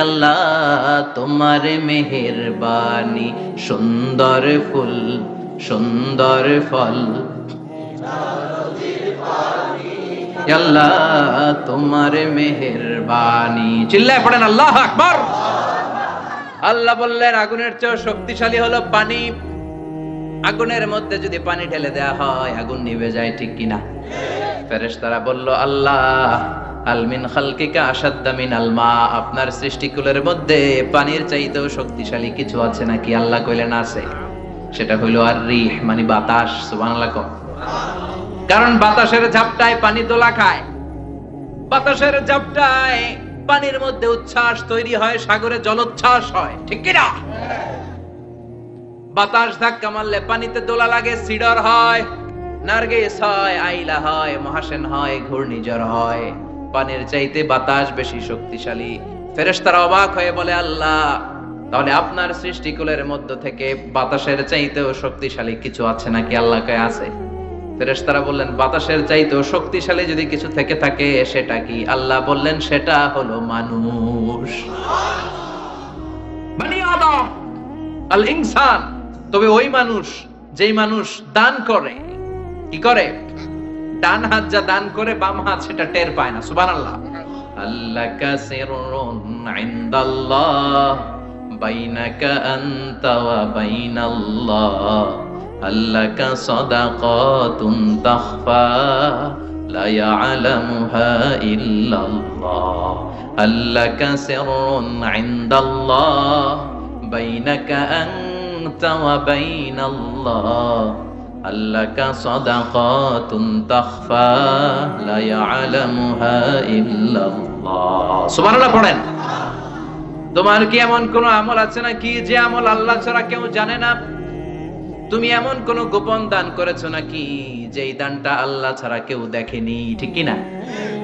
আল্লাহ তোমার মেহেরবানি। সুন্দর ফুল সুন্দর ফল, আল্লাহ তোমার মেহেরবানি। চিল্লায় পড়েন আল্লাহু আকবার। আল্লাহ বললেন, আগুনের চেয়ে শক্তিশালী হলো পানি। আগুনের মধ্যে যদি পানি ঢেলে দেওয়া হয় আগুন নিভে যায়, ঠিক কিনা? ফেরেশতারা বলল, আল্লাহ, আল মিন খালকিকা আশাদ্দা মিনাল মা, আপনার সৃষ্টিকুলের মধ্যে পানির চাইতেও শক্তিশালী কিছু আছে নাকি? আল্লাহ কইলেন আছে। সেটা হইল আর রিহ, মানে বাতাস। সুবহানাল্লাহ। কারণ বাতাসের ঝাপটায় পানি দোলা খায়, বাতাসের ঝাপটায় পানির মধ্যে উচ্ছ্বাস তৈরি হয়, সাগরে জলোচ্ছ্বাস হয়, ঠিক কিনা? বাতাস ধাক্কা মারলে পানিতে দোলা লাগে, সিডর হয়, নার্গিস হয়, আইলা হয়, মহাসেন হয়, ঘূর্ণিঝড় হয়। পানির চাইতে বাতাস বেশি শক্তিশালী। ফেরেশতারা অবাক হয়ে বলে, আল্লাহ, তাহলে আপনার সৃষ্টিকুলের মধ্য থেকে বাতাসের চাইতেও শক্তিশালী কিছু আছে নাকি? আল্লাহ কয় আছে। ফেরেশতারা বললেন, বাতাসের চাইতেও শক্তিশালী যদি কিছু থেকে থাকে সেটা কি? আল্লাহ বললেন, সেটা হলো মানুষ, বনি আদম, আল ইনসান। তবে ওই মানুষ, যেই মানুষ দান করে। কি করে? ডান হাত যা দান করে, বাম হাত সেটা টের পায় না। সুবহানাল্লাহ। আল্লাহ কাসিরুন ইনদাল্লাহ, বাইনাকা আনতা ওয়া বাইনাল্লাহ আল্লাকা সাদাকাতুন তাখফা লা ইয়ালামুহা ইল্লাল্লাহ আল্লাকা সিররুন ইনদাল্লাহ বাইনাকা আনতা ওয়া বাইনাল্লাহ আল্লাকা সাদাকাতুন তাখফা লা ইয়ালামুহা ইল্লাল্লাহ। সুবহানাল্লাহ পড়েন। তোমার কি এমন কোন আমল আছে নাকি যে আমল আল্লাহ ছাড়া কেউ জানে না? তুমি এমন কোন গোপন দান করেছো নাকি যেই দানটা আল্লাহ ছাড়া কেউ দেখেনি? ঠিক কি না?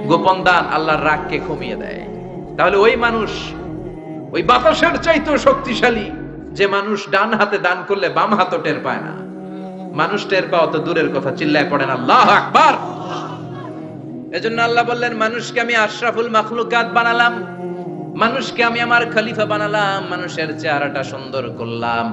গোপন দান আল্লাহর রাগকে কমিয়ে দেয়। তাহলে ওই মানুষ ওই বাতাসের চাইতেও শক্তিশালী যে মানুষ ডান হাতে দান করলে বাম হাতও টের পায় না। মানুষ টের পাওয়া তো দূরের কথা, চিল্লায় পড়েন আল্লাহু আকবার। এজন্য আল্লাহ বললেন, মানুষকে আমি আশরাফুল মাখলুকাত বানালাম, মানুষকে আমি আমার খলিফা বানালাম, মানুষের চেহারাটা সুন্দর করলাম,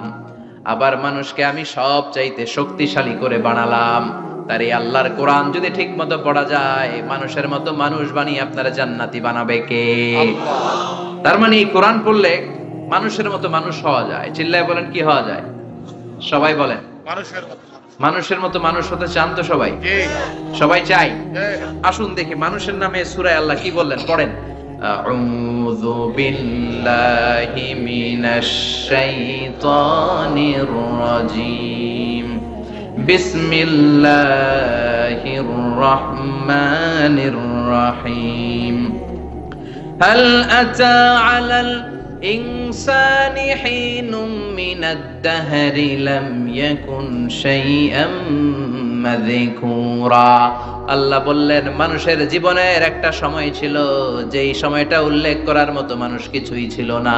আবার মানুষকে আমি সব চাইতে শক্তিশালী করে বানালাম। তার এই আল্লাহর কোরআন যদি ঠিক মতো পড়া যায়, মানুষের মতো মানুষ বানিয়ে আপনারা জান্নাতি বানাবে কে? তার মানে এই কোরআন পড়লে মানুষের মতো মানুষ হওয়া যায়। চিল্লায় বলেন, কি হওয়া যায়? সবাই বলেন, মানুষের মতো মানুষ হতে চান তো সবাই? সবাই চাই। আসুন দেখি মানুষের নামে সূরায় আল্লাহ কি বললেন, পড়েন। আউযু বিল্লাহি মিনাশ শাইতানির রাজীম বিসমিল্লাহির রহমানির রহিম হাল আতা আলাল ইনসানি হিনুম মিনাদ দাহরি লাম ইয়াকুন শাইআম মাযকুরা। আল্লাহ বললেন, মানুষের জীবনের একটা সময় ছিল যেই সময়টা উল্লেখ করার মতো মানুষ কিছুই ছিল না।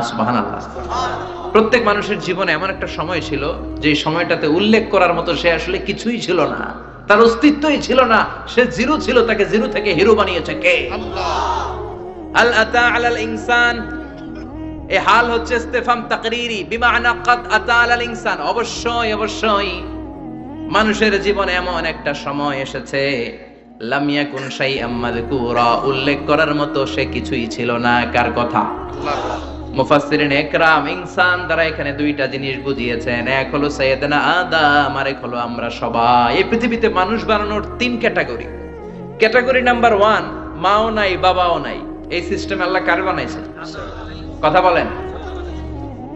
সুবহানাল্লাহ। প্রত্যেক মানুষের জীবনে এমন একটা সময় ছিল যেই সময়টাতে উল্লেখ করার মতো সে আসলে কিছুই ছিল না, তার অস্তিত্বই ছিল না, সে জিরো ছিল, তাকে জিরো থেকে হিরো বানিয়েছে কে? আল্লাহ। আল আতা আলাল ইনসান, এই হাল হচ্ছে ইস্তেফাম তাকরীরি বিমানা ক্বাদ আতা আলাল ইনসান। অবশ্যই অবশ্যই মানুষের জীবনে এমন একটা সময় এসেছে লাম ইয়াকুন শাইআম মাযকুরা, উল্লেখ করার মতো সে কিছুই ছিল না। কার কথা? মুফাসসিরিন একরাম ইনসান দ্বারা এখানে দুইটা জিনিস বুঝিয়েছেন, এক হলো সাইয়েদনা আদম, আর এক হলো আমরা সবাই। এই পৃথিবীতে মানুষ বানানোর তিন ক্যাটাগরি। ক্যাটাগরি নাম্বার 1, মাও নাই বাবাও নাই। এই সিস্টেম আল্লাহ কার বানাইছে? কথা বলেন।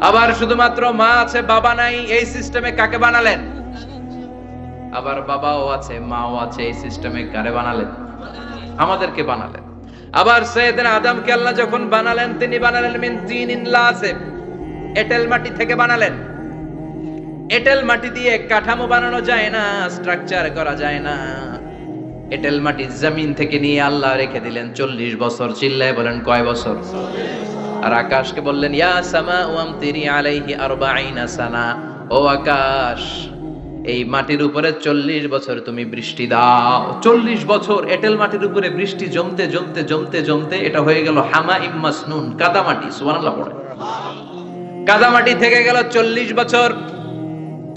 আবার শুধুমাত্র মা আছে বাবা নাই, এই সিস্টেমে কাকে বানালেন? আবার বাবাও আছে মাও আছে, এই সিস্টেমে কারে বানালেন? আমাদেরকে বানালেন। আবার সাইয়েদনা আদমকে আল্লাহ যখন বানালেন, তিনি বানালেন মিন তিনিন লাসিব, এঁটেল মাটি থেকে বানালেন। এঁটেল মাটি দিয়ে কাঠামো বানানো যায় না, স্ট্রাকচার করা যায় না। এঁটেল মাটি জমিন থেকে নিয়ে আল্লাহ রেখে দিলেন 40 বছর। চিল্লায় বলেন, কয় বছর? আর আকাশকে বললেন, ইয়া সামাউ আমতিরি আলাইহি 40 সানা, ও আকাশ এই মাটির উপরে 40 বছর তুমি বৃষ্টি দাও। 40 বছর এঁটেল মাটির উপরে বৃষ্টি জমতে জমতে জমতে জমতে এটা হয়ে গেল হামাইম মাসনুন, কাদামাটি। সুবহানাল্লাহ পড়ে। কাদামাটি থেকে গেল 40 বছর।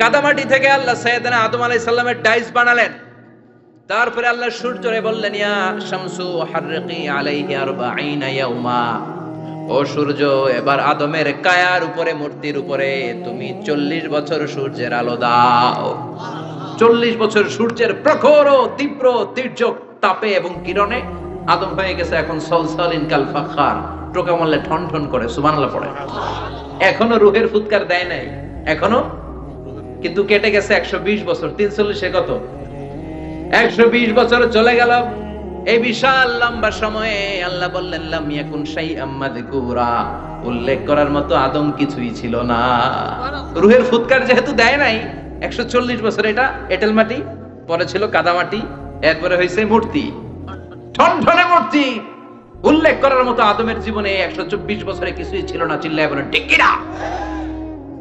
কাদামাটি থেকে আল্লাহ সাইয়েদনা আদম আলাইহিস সালামের ডাইস বানালেন। তারপরে আল্লাহ সূর্যরে বললেন, ইয়া শামসু হাররিকি আলাইহি 40 ইয়াউমা, ও সূর্য এবার আদমের কায়ার উপরে, মূর্তির উপরে তুমি 40 বছর সূর্যের আলো দাও। 40 বছর সূর্যের প্রখর ও তীব্র তির্যক তাপে এবং কিরণে আদম হয়ে গেছে এখন সলসলিন কাল ফাখার, টোকা মারলে ঠন ঠন করে। সুবহানাল্লাহ পড়ে। এখনো রূহের ফুৎকার দেয় নাই এখনো, কিন্তু কেটে গেছে 120 বছর। 340 কত? 120 বছর চলে গেল। এই বিশাল লম্বা সময়ে আল্লাহ বললেন, লাম ইয়াকুন শাইআম মাযকুরা, উল্লেখ করার মতো আদম কিছুই ছিল না। রূহের ফুৎকার যেহেতু দেয় নাই 140 বছর, এটা এঁটেল মাটি, পরে ছিল কাদামাটি, এরপরে হয়েছে মূর্তি, ঠনঠনে মূর্তি। উল্লেখ করার মতো আদমের জীবনে 124 বছরে কিছুই ছিল না। চিল্লায় বলেন, ঠিক কিনা?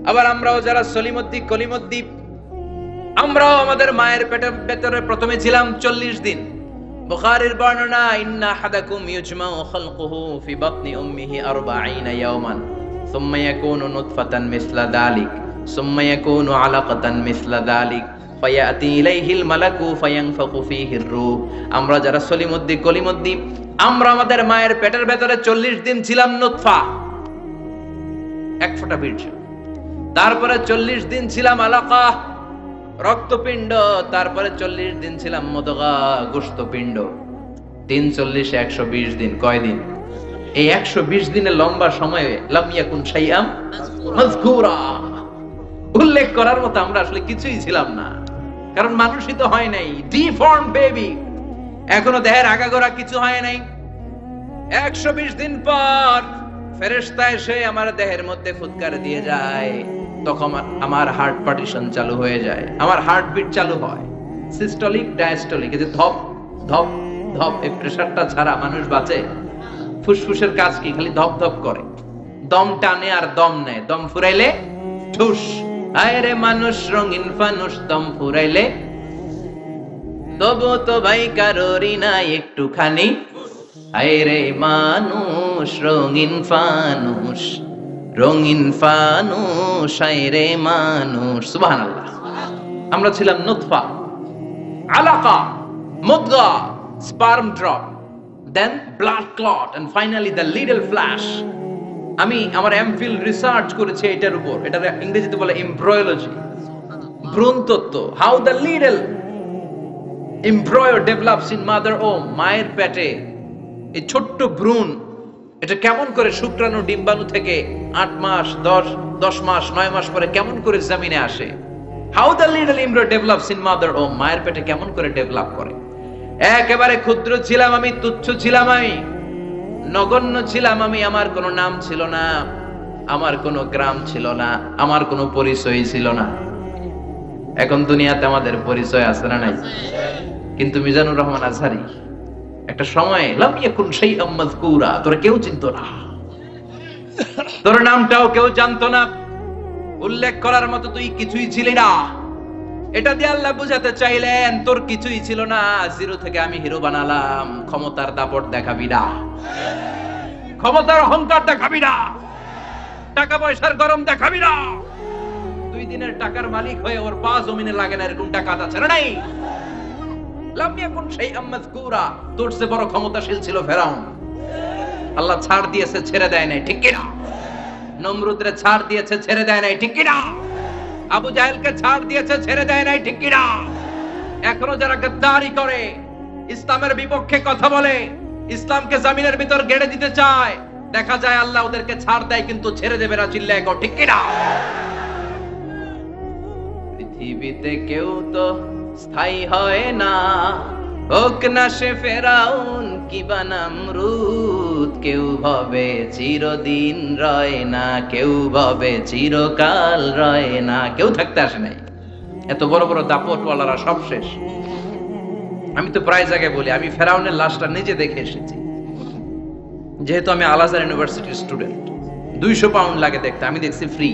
আবার আমরাও যারা সলিমুদ্দিন কলিমুদ্দিন, আমরাও আমাদের মায়ের পেটের ভেতরে প্রথমে ছিলাম 40 দিন। বুখারীর বর্ণনা, ইন্না হাদাকুম ইউজমাউ খালকুহু ফি বাতনি উম্মিহি 40 ইয়াওমান সুম্মা ইয়াকুনু নুতফাতান মিসলা যালিক সুম্মা ইয়াকুনু আলাকাতান মিসলা যালিক ফায়াতি ইলাইহিল মালাকু ফায়ানফাখু ফীহির রূহ। আমরা যারা সলিমুদ্দিন কলিমুদ্দিন, আমরা আমাদের মায়ের পেটের ভেতরে 40 দিন ছিলাম নুতফা। এক ফোঁটা বীর্য। তারপরে 40 দিন ছিলাম আলাকা, রক্তপিণ্ড। তারপরে 40 দিন ছিলাম মুদগা, গোশতপিণ্ড। 3 40 120 দিন। কয় দিন? এই 120 দিনের লম্বা সময়ে লাম ইয়াকুন শাইআম মাযকুরা, উল্লেখ করার মতো আমরা আসলে কিছুই ছিলাম না, কারণ মানুষই তো হয় নাই, ডিফর্ম বেবি, এখনো দেহের আগাগোড়া কিছু হয় নাই। 120 দিন পর ফেরেশতা এসে আমার দেহের মধ্যে ফুৎকার দিয়ে যায়, তখন আমার হার্ট পার্টিশন চালু হয়ে যায়, আমার হার্টবিট চালু হয়, সিস্টোলিক ডায়াস্টোলিক, এই যে ধপ ধপ ধপ, এই প্রেসারটা ছাড়া মানুষ বাঁচে? ফুসফুসের কাজ কি? খালি ধপ ধপ করে, দম টানে আর দম নেয়, দম ফুরাইলে ঠুস। আয় রে মানুষ রঙিন ফানুস, দম ফুরাইলে তবু তো ভাই কারোরই নাই একটুখানি। আয় রে মানুষ রঙিন ফানুস, রঙিন ফানুস, আয় রে মানুষ। সুবহানাল্লাহ। আমরা ছিলাম নুতফা, আলাকা, মুদগা, sperm drop, then blood clot, and finally the little flash. আমি আমার এমফিল রিসার্চ করেছি এটার উপর, এটা ইংরেজিতে বলে এমব্রয়োলজি, ভ্রূণতত্ত্ব। How the little embryo develops in mother womb, মায়ের পেটে এই ছোট্ট ভ্রূণ, এটা কেমন করে শুক্রাণু ডিম্বাণু থেকে 8 মাস 10 মাস 9 মাস পরে কেমন করে জমিনে আসে। How the little embryo develops in mother womb, মায়ের পেটে কেমন করে ডেভেলপ করে। একেবারে ক্ষুদ্র ছিলাম আমি, তুচ্ছ ছিলাম আমি, নগণ্য ছিলাম আমি, আমার কোনো নাম ছিল না, আমার কোনো গ্রাম ছিল না, আমার কোনো পরিচয় ছিল না। এখন দুনিয়াতে আমাদের পরিচয় আছে না নাই? কিন্তু মিজানুর রহমান আজহারী একটা সময় লাম ইয়াকুন শাইআম মাযকুরা, তোরা কেউ চিনতো না, তোর নামটাও কেউ জানতো না, উল্লেখ করার মতো তুই কিছুই ছিলি না। এটা দিয়ে আল্লাহ বুঝাতে চাইলেন তোর কিছুই ছিল না, জিরো থেকে আমি হিরো বানালাম। ক্ষমতার দাপট দেখাবি না, ক্ষমতার অহংকার দেখাবি না, টাকা পয়সার গরম দেখাবি না। 2 দিনের টাকার মালিক হয়ে ওর পা জমিনে লাগে না, এরকম টাকা আছে না নাই? লাম ইয়াকুন শাইআম মাযকুরা, তোর চেয়ে বড় ক্ষমতাশীল ছিল ফেরাউন। আল্লাহ ছাড় দিয়েছে, ছেড়ে দেয় নাই, ঠিক কি না? নমরুদরে ছাড় দিয়েছে, ছেড়ে দেয় নাই, ঠিক কি না? আবু জাহেলকে ছাড় দিয়েছে, ছেড়ে দেয় নাই, ঠিক কি না? এখনো যারা গদ্দারি করে, ইসলামের বিপক্ষে কথা বলে, ইসলামকে জমিনের ভিতর গেড়ে দিতে চায়, দেখা যায় আল্লাহ ওদেরকে ছাড় দেয়, কিন্তু ছেড়ে দেবে না। চিল্লায় কও ঠিক কি না? পৃথিবীতে কেউ তো স্থায়ী হয় না, হোক না সে ফেরাউন কিবা নমরুদ, কেউ ভাবে চিরদিন রয় না, কেউ ভাবে চিরকাল রয় না। কেউ থাকতে আসে নাই, এত বড় বড় দাপটওয়ালারা সব শেষ। আমি তো প্রায় জায়গায় বলি, আমি ফেরাউনের লাশটা নিজে দেখে এসেছি, যেহেতু আমি আল আজহার ইউনিভার্সিটির স্টুডেন্ট। 200 পাউন্ড লাগে দেখতে, আমি দেখছি ফ্রি।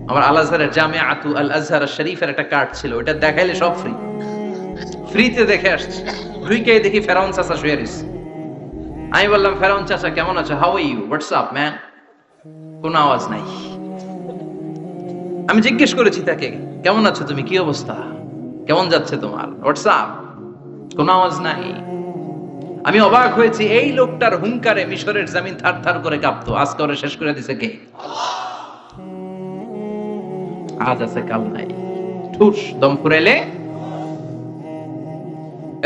আমার আল আজহারের জামিআতু আল আজহার শরীফের একটা কার্ড ছিল, ওটা দেখাইলে সব ফ্রি, ফ্রিতে দেখে আসছি। ঢুকে দেখি ফেরাউন চাচা শুয়ে রয়েছে। আমি বললাম, ফেরাউন চাচা কেমন আছো? How are you? What's up man? কোন আওয়াজ নাই। আমি জিজ্ঞেস করেছি তাকে, কেমন আছো তুমি, কি অবস্থা, কেমন যাচ্ছে তোমার, হোয়াটস আপ? কোন আওয়াজ নাই। আমি অবাক হয়েছি, এই লোকটার হুঙ্কারে মিশরের জমিন থার থার করে কাঁপতো, আজ করে শেষ করে দিছে কে? আজ আছে কাল নাই, ঠুস, দম ফুরাইলে।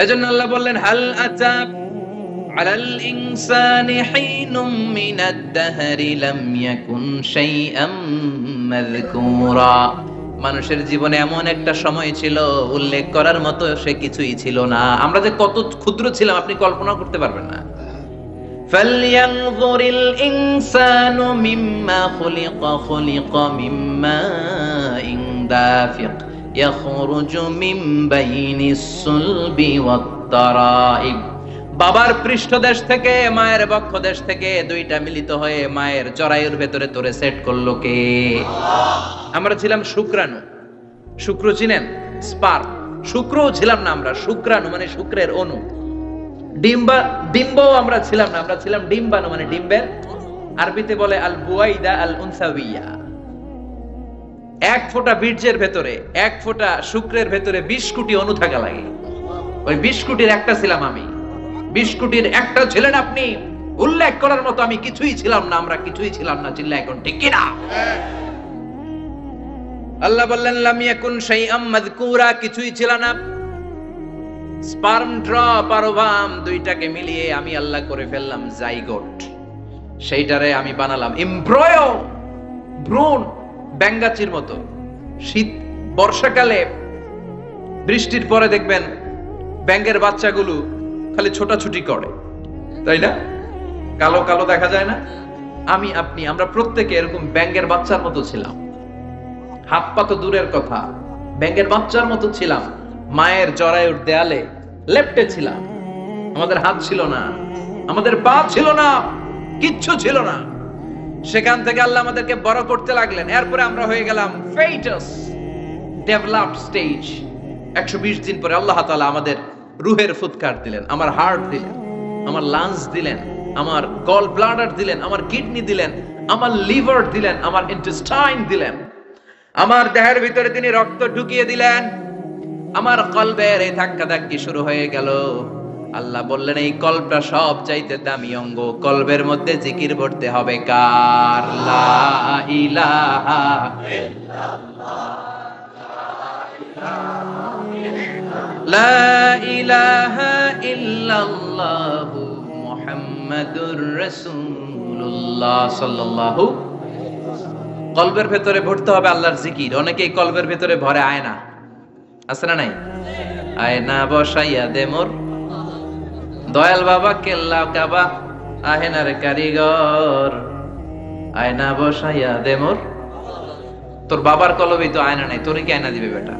এজন্য আল্লাহ বললেন, হাল আতা আলাল ইনসানি হিনুম মিনাদ দাহরি লাম ইয়াকুন শাইআম মাযকুরা। মানুষের জীবনে এমন একটা সময় ছিল, উল্লেখ করার মতো সে কিছুই ছিল না। আমরা যে কত ক্ষুদ্র ছিলাম আপনি কল্পনা করতে পারবেন না। ফালইয়ানযুরিল ইনসানু মিম্মা খুলিকা, খুলিকা মিম্মা ইন দাফিক ইয়াখরুজু মিন বাইনিস সুলবি ওয়াত তারাইব। বাবার পৃষ্ঠদেশ থেকে, মায়ের বক্ষদেশ থেকে দুইটা মিলিত হয়ে মায়ের জরায়ুর ভেতরে তোরে সেট করলো কে? আমরা ছিলাম শুক্রাণু। শুক্র চিনেন? স্পার্ম। শুক্রও ছিলাম না আমরা, শুক্রাণু মানে শুক্রের অণু। ডিম্বও আমরা ছিলাম না, আমরা ছিলাম ডিম্বাণু মানে ডিম্বের, আরবিতে বলে আল বুয়াইদা আল উনসাউইয়া। 1 ফোঁটা বীর্যের ভেতরে, 1 ফোঁটা শুক্রের ভেতরে 20 কোটি অণু থাকা লাগে। ওই 20 কোটির একটা ছিলাম আমি। 20 কোটির একটা ছিলেন আপনি। উল্লেখ করার মতো আমি কিছুই ছিলাম না, আমরা কিছুই ছিলাম না। চিল্লা এখন ঠিক কিনা? আল্লাহ বললেন লাম ইয়াকুন শাইআম মাযকুরা, কিছুই ছিল না। স্পার্ম ড্রপ আর ওভাম দুইটাকে মিলিয়ে আমি আল্লাহ করে ফেললাম জাইগোট। সেইটারে আমি বানালাম এমব্রয়ো, ভ্রূণ, ব্যাঙ্গাচির মতো। শীত বর্ষাকালে বৃষ্টির পরে দেখবেন ব্যাঙের বাচ্চাগুলো খালি ছোটাছুটি করে, তাই না? কালো কালো দেখা যায় না? আমি আপনি আমরা প্রত্যেকে এরকম ব্যাঙের বাচ্চার মতো ছিলাম। হাত পা তো দূরের কথা, ব্যাঙের বাচ্চার মতো ছিলাম। মায়ের জরায়ুর দেয়ালে লেপ্টে ছিলাম। আমাদের হাত ছিল না, আমাদের পা ছিল না, কিচ্ছু ছিল না। সেখান থেকে আল্লাহ আমাদেরকে বড় করতে লাগলেন। এরপরে আমরা হয়ে গেলাম ফেটাস, ডেভেলপড স্টেজ। 120 দিন পরে আল্লাহ তাআলা আমাদের রুহের ফুৎকার দিলেন, আমার হার্ট দিলেন, আমার লাংস দিলেন, আমার গল ব্লাডার দিলেন, আমার কিডনি দিলেন, আমার লিভার দিলেন, আমার ইন্টেস্টাইন দিলেন। আমার দেহের ভিতরে তিনি রক্ত ঢুকিয়ে দিলেন। আমার কলবের এই ধাক্কাধাক্কি শুরু হয়ে গেল। আল্লাহ বললেন এই কলবটা সব চাইতে দামি অঙ্গ, কলবের মধ্যে জিকির পড়তে হবে কার? লা ইলাহা লা ইলাহা ইল্লাল্লাহু মুহাম্মাদুর রাসূলুল্লাহ সাল্লাল্লাহু। কলবের ভেতরে ভরতে হবে আল্লাহর জিকির। অনেকেই কলবের ভেতরে ভরে আয়না, আছে না নাই? আয়না বসাইয়া দে মোর দয়াল বাবা, কেল্লা কাবা আহেনার কারিগর, আয়না বসাইয়া দে মোর। তোর বাবার কলবে তো আয়না নাই, তোরে কি আয়না দিবে বেটা?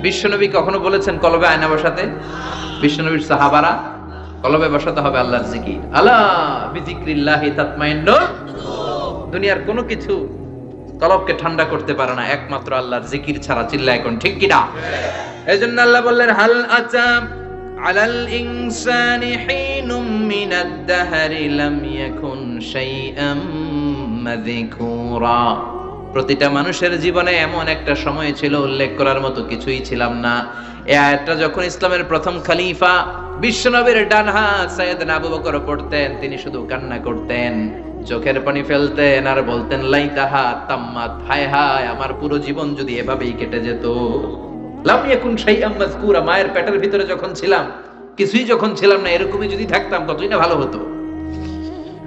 বিশ্বনবী কখনো বলেছেন কলবে আয়না বসাতে? বিশ্বনবীর সাহাবারা কলবে বসাতে হবে আল্লাহর জিকির। আলা বিযিকরিল্লাহি তাতমাইন্নুল। দুনিয়ার কোনো কিছু কলবকে ঠান্ডা করতে পারে না একমাত্র আল্লাহর জিকির ছাড়া। চিল্লা এখন ঠিক কিনা? এজন্য আল্লাহ বললেন হাল আতা আলাল ইনসানি হিনুম মিনাদ দাহরি লাম ইয়াকুন শাইআম মাযকুরা। প্রতিটা মানুষের জীবনে এমন একটা সময় ছিল উল্লেখ করার মতো কিছুই ছিলাম না। এই আয়াতটা যখন ইসলামের প্রথম খলিফা বিশ্বনবীর ডান হাত সাইয়েদনা আবু বকর পড়তেন, তিনি শুধু কান্না করতেন, চোখের পানি ফেলতেন আর বলতেন লাইতাহা তাম্মাত, হায় হায় আমার পুরো জীবন যদি এভাবেই কেটে যেত। লাম ইয়াকুন শাইআম মাযকুরা, মায়ের পেটের ভিতরে যখন ছিলাম কিছুই যখন ছিলাম না, এরকমই যদি থাকতাম কতই না ভালো হতো।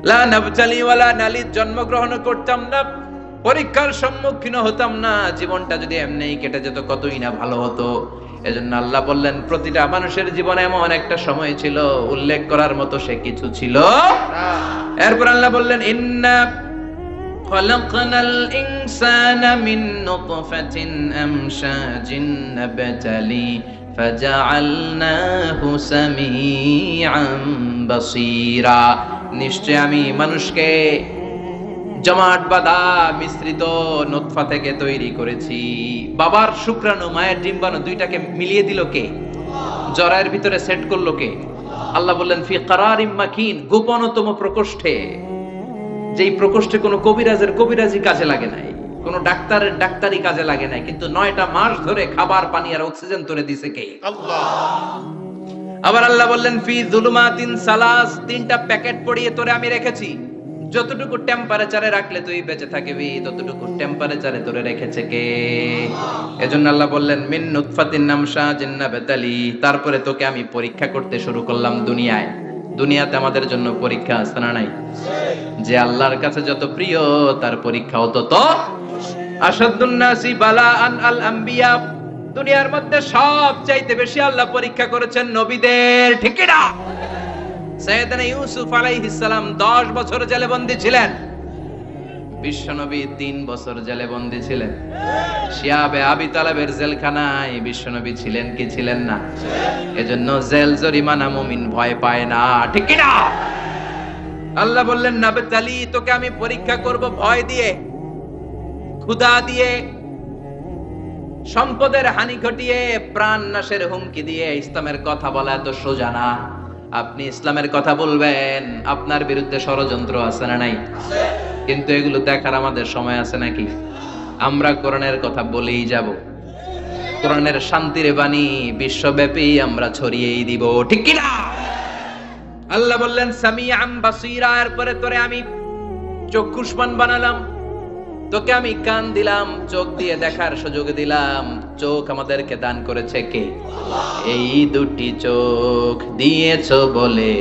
লা নাবতালি ওয়ালা নালিদ, জন্মগ্রহণ করতাম না, পরীক্ষার সম্মুখীন হতাম না, জীবনটা যদি এমনিই কেটে যেত কতই না ভালো হতো। এজন্য আল্লাহ বললেন প্রতিটা মানুষের জীবনে এমন একটা সময় ছিল উল্লেখ করার মতো সে কিছু ছিল না। এরপর আল্লাহ বললেন ইন্না খলাকনাল ইনসানা মিন নুতফাতিন আমশাজিন নাবতালি ফাজআলনাহু সামিআন বাসীরা। নিশ্চয় আমি মানুষকে জমাট বাঁধা মিশ্রিত নুতফা থেকে তৈরি করেছি। বাবার শুক্রাণু মায়ের ডিম্বাণু দুইটাকে মিলিয়ে দিল কে? জরায়ের ভিতরে সেট করলো কে? আল্লাহ বললেন ফি কারারিম মাকিন, গোপনতম প্রকোষ্ঠে। যেই প্রকোষ্ঠে কোনো কবিরাজের কবিরাজি কাজে লাগে নাই, কোনো ডাক্তারের ডাক্তারি কাজে লাগে নাই, কিন্তু 9টা মাস ধরে খাবার পানি আর অক্সিজেন তোরে দিছে কে? আল্লাহ। আবার আল্লাহ বললেন ফি যুলুমাতিন সালাস, 3টা প্যাকেট পড়িয়ে তোরে আমি রেখেছি। যতটুকু টেম্পারেচারে রাখলে তুই বেঁচে থাকবি ততটুকু টেম্পারেচারে তোরে রেখেছে কে? এজন্য আল্লাহ বললেন মিন নুতফাতিন আমশাজিন নাবতালি, তারপরে তোকে আমি পরীক্ষা করতে শুরু করলাম দুনিয়ায়। দুনিয়াতে আমাদের জন্য পরীক্ষা আছে না নাই? যে আল্লাহর কাছে যত প্রিয় তার পরীক্ষাও তত। আশাদ্দুন নাসি বালাআন আল আম্বিয়া, দুনিয়ার মধ্যে সবচাইতে বেশি আল্লাহ পরীক্ষা করেছেন নবীদের, ঠিক কি না? সাইয়েদনা ইউসুফ আলাইহিস সালাম 10 বছর জেলে বন্দী ছিলেন, বিশ্বনবী 3 বছর জেলে বন্দী ছিলেন। শিয়াবে আবি তালেবের জেলখানায় বিশ্বনবী ছিলেন কি ছিলেন না? এজন্য জেল জরিমানা মুমিন ভয় পায় না, ঠিক কি না? আল্লাহ বললেন নাবতালি, তোকে আমি পরীক্ষা করব ভয় দিয়ে, ক্ষুধা দিয়ে, সম্পদের হানি ঘটিয়ে, প্রাণ নাশের হুমকি দিয়ে। ইসলামের কথা বলা এত সোজা না। আপনি ইসলামের কথা বলবেন, আপনার বিরুদ্ধে ষড়যন্ত্র আছে না নাই? কিন্তু এগুলো দেখার আমাদের সময় আছে নাকি? আমরা কোরআনের কথা বলেই যাব, কোরআনের শান্তির বাণী বিশ্বব্যাপী আমরা ছড়িয়েই দিব, ঠিক কি না? আল্লাহ বললেন সামিআম বাসীরা, এরপরে তোরে আমি চক্ষুষ্মান বানালাম, তোকে আমি কান দিলাম, চোখ দিয়ে দেখার সুযোগ দিলাম। চোখ আমাদেরকে দান করেছে কে? এই দুটি চোখ দিয়েছো বলে